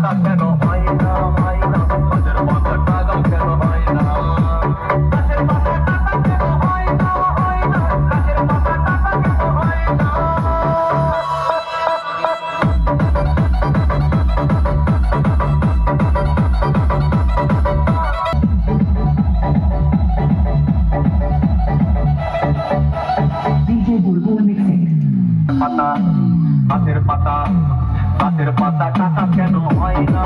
টাকা কেন হয় না হয় না গাছের পাতা টাকা কেন হয় না গাছের পাতা টাকা কেন হয় না হয় না গাছের পাতা টাকা কেন হয় না DJ Bulbul Mixing. পাতা গাছের পাতা গাছের পাতা টাকা কেন হয় না